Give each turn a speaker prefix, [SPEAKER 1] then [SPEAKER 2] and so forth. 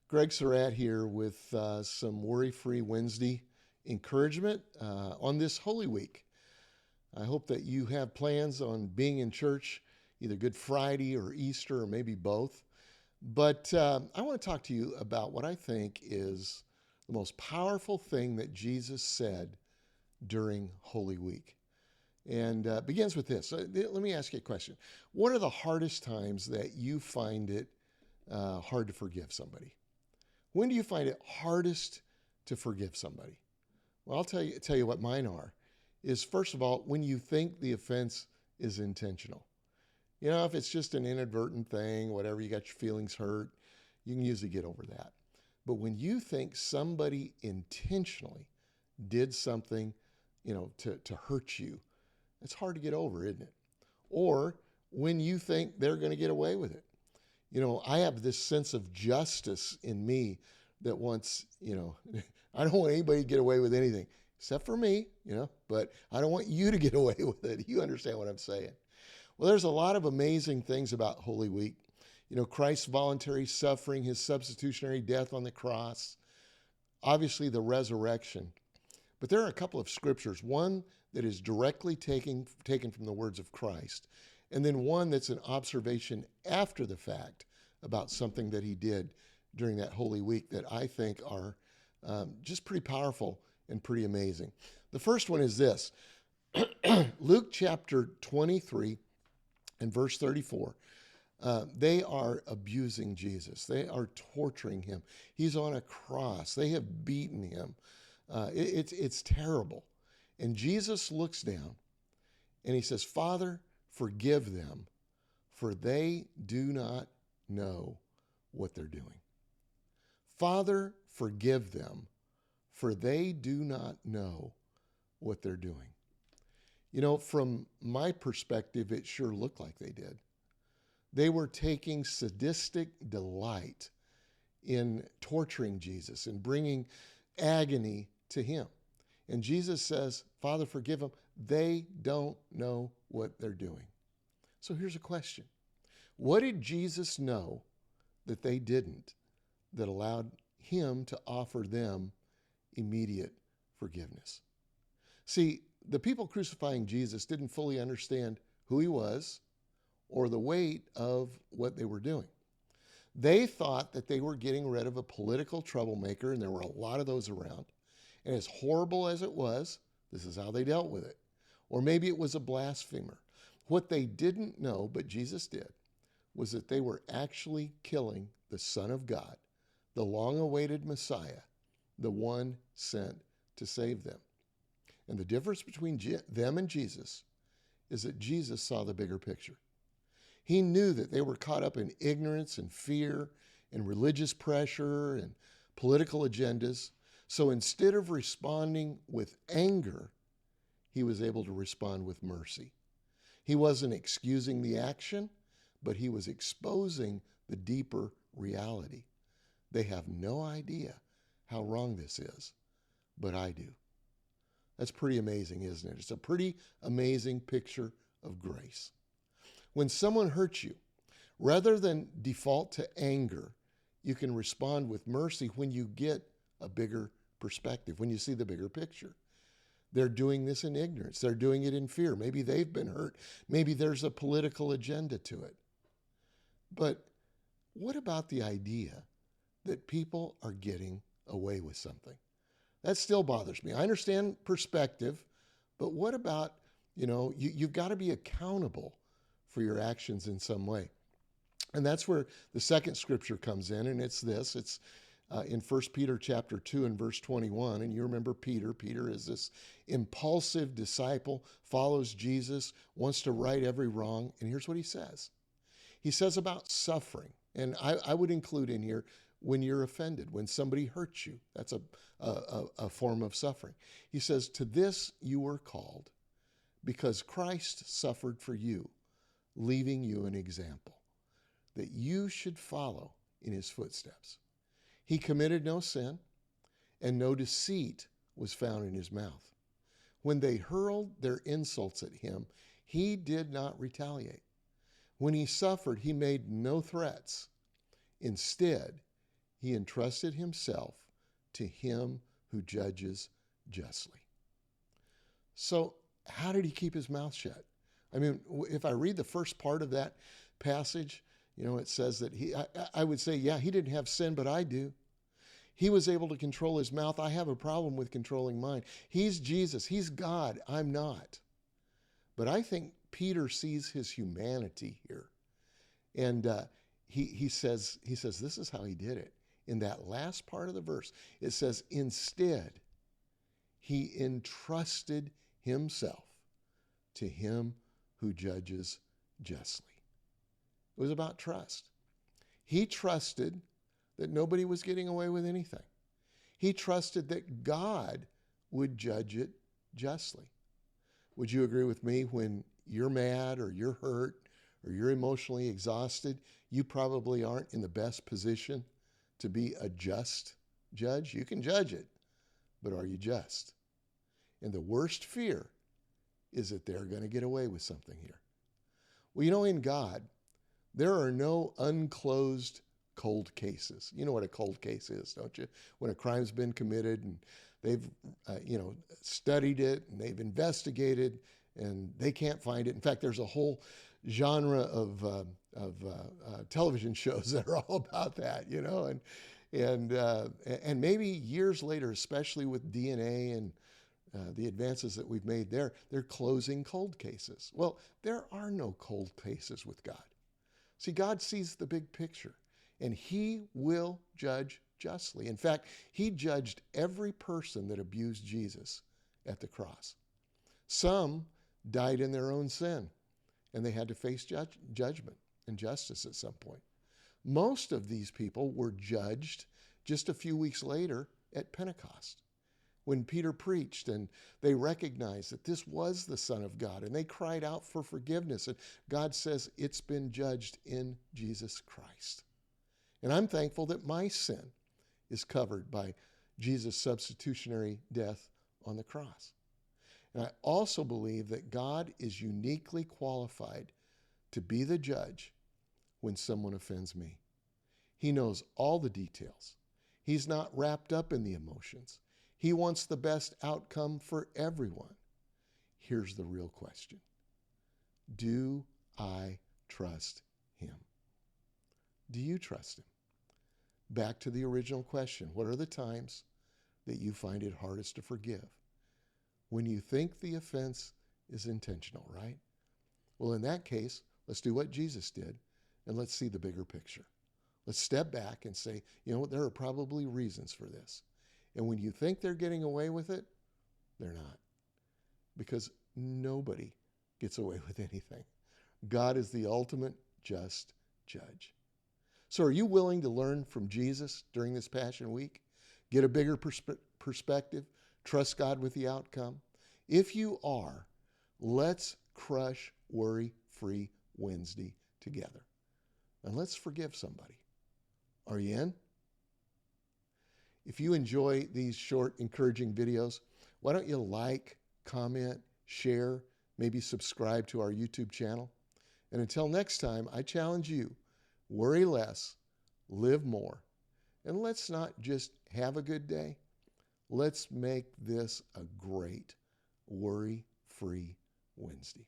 [SPEAKER 1] Greg Surratt here with some worry-free Wednesday encouragement on this Holy Week. I hope that you have plans on being in church either Good Friday or Easter or maybe both. But I want to talk to you about what I think is the most powerful thing that Jesus said during Holy Week. And begins with this. Let me ask you a question. What are the hardest times that you find it hard to forgive somebody? When do you find it hardest to forgive somebody? Well, I'll tell you what mine are. Is first of all, when you think the offense is intentional. You know, if it's just an inadvertent thing, whatever, you got your feelings hurt, you can usually get over that. But when you think somebody intentionally did something, to hurt you, it's hard to get over, isn't it? Or when you think they're going to get away with it. I have this sense of justice in me that wants, I don't want anybody to get away with anything except for me, but I don't want you to get away with it. You understand what I'm saying? Well, there's a lot of amazing things about Holy Week. Christ's voluntary suffering, his substitutionary death on the cross, obviously the resurrection. But there are a couple of scriptures, one that is directly taken from the words of Christ, and then one that's an observation after the fact about something that he did during that Holy Week that I think are just pretty powerful and pretty amazing. The first one is this. Luke chapter 23 and verse 34. They are abusing Jesus. They are torturing him. He's on a cross. They have beaten him. It's terrible. And Jesus looks down and he says, Father, forgive them, for they do not know what they're doing. Father, forgive them, for they do not know what they're doing. From my perspective, it sure looked like they did. They were taking sadistic delight in torturing Jesus and bringing agony to him. And Jesus says, Father, forgive them. They don't know what they're doing. So here's a question. What did Jesus know that they didn't that allowed him to offer them immediate forgiveness? See, the people crucifying Jesus didn't fully understand who he was or the weight of what they were doing. They thought that they were getting rid of a political troublemaker, and there were a lot of those around. And as horrible as it was, this is how they dealt with it. Or maybe it was a blasphemer. What they didn't know, but Jesus did, was that they were actually killing the Son of God, the long-awaited Messiah, the one sent to save them. And the difference between them and Jesus is that Jesus saw the bigger picture. He knew that they were caught up in ignorance and fear and religious pressure and political agendas. So instead of responding with anger, he was able to respond with mercy. He wasn't excusing the action, but he was exposing the deeper reality. They have no idea how wrong this is, but I do. That's pretty amazing, isn't it? It's a pretty amazing picture of grace. When someone hurts you, rather than default to anger, you can respond with mercy when you get a bigger perspective, when you see the bigger picture. They're doing this in ignorance. They're doing it in fear. Maybe they've been hurt. Maybe there's a political agenda to it. But what about the idea that people are getting away with something? That still bothers me. I understand perspective, but what about, you've got to be accountable for your actions in some way. And that's where the second scripture comes in, and it's this. It's in 1 Peter chapter 2 and verse 21. And you remember Peter. Peter is this impulsive disciple, follows Jesus, wants to right every wrong. And here's what he says. He says about suffering, and I would include in here when you're offended, when somebody hurts you. That's a form of suffering. He says, to this you were called because Christ suffered for you, leaving you an example that you should follow in his footsteps. He committed no sin, and no deceit was found in his mouth. When they hurled their insults at him, he did not retaliate. When he suffered, he made no threats. Instead, he entrusted himself to him who judges justly. So, how did he keep his mouth shut? I mean, if I read the first part of that passage, it says that I would say, yeah, he didn't have sin, but I do. He was able to control his mouth. I have a problem with controlling mine. He's Jesus. He's God. I'm not. But I think Peter sees his humanity here. And he says, this is how he did it. In that last part of the verse, it says, instead, he entrusted himself to him who judges justly. It was about trust. He trusted that nobody was getting away with anything. He trusted that God would judge it justly. Would you agree with me when you're mad or you're hurt or you're emotionally exhausted, you probably aren't in the best position to be a just judge? You can judge it, but are you just? And the worst fear is that they're going to get away with something here. Well, in God, there are no unclosed cold cases. You know what a cold case is, don't you? When a crime's been committed and they've, studied it and they've investigated and they can't find it. In fact, there's a whole genre of television shows that are all about that, and maybe years later, especially with DNA and the advances that we've made there, they're closing cold cases. Well, there are no cold cases with God. See, God sees the big picture, and he will judge justly. In fact, he judged every person that abused Jesus at the cross. Some died in their own sin, and they had to face judgment and justice at some point. Most of these people were judged just a few weeks later at Pentecost, when Peter preached and they recognized that this was the Son of God, and they cried out for forgiveness. And God says, it's been judged in Jesus Christ. And I'm thankful that my sin is covered by Jesus' substitutionary death on the cross. And I also believe that God is uniquely qualified to be the judge when someone offends me. He knows all the details. He's not wrapped up in the emotions. He wants the best outcome for everyone. Here's the real question. Do I trust him? Do you trust him? Back to the original question. What are the times that you find it hardest to forgive? When you think the offense is intentional, right? Well, in that case, let's do what Jesus did, and let's see the bigger picture. Let's step back and say, there are probably reasons for this. And when you think they're getting away with it, they're not. Because nobody gets away with anything. God is the ultimate just judge. So are you willing to learn from Jesus during this Passion Week? Get a bigger perspective? Trust God with the outcome? If you are, let's crush Worry-Free Wednesday together. And let's forgive somebody. Are you in? If you enjoy these short, encouraging videos, why don't you like, comment, share, maybe subscribe to our YouTube channel? And until next time, I challenge you, worry less, live more, and let's not just have a good day. Let's make this a great worry-free Wednesday.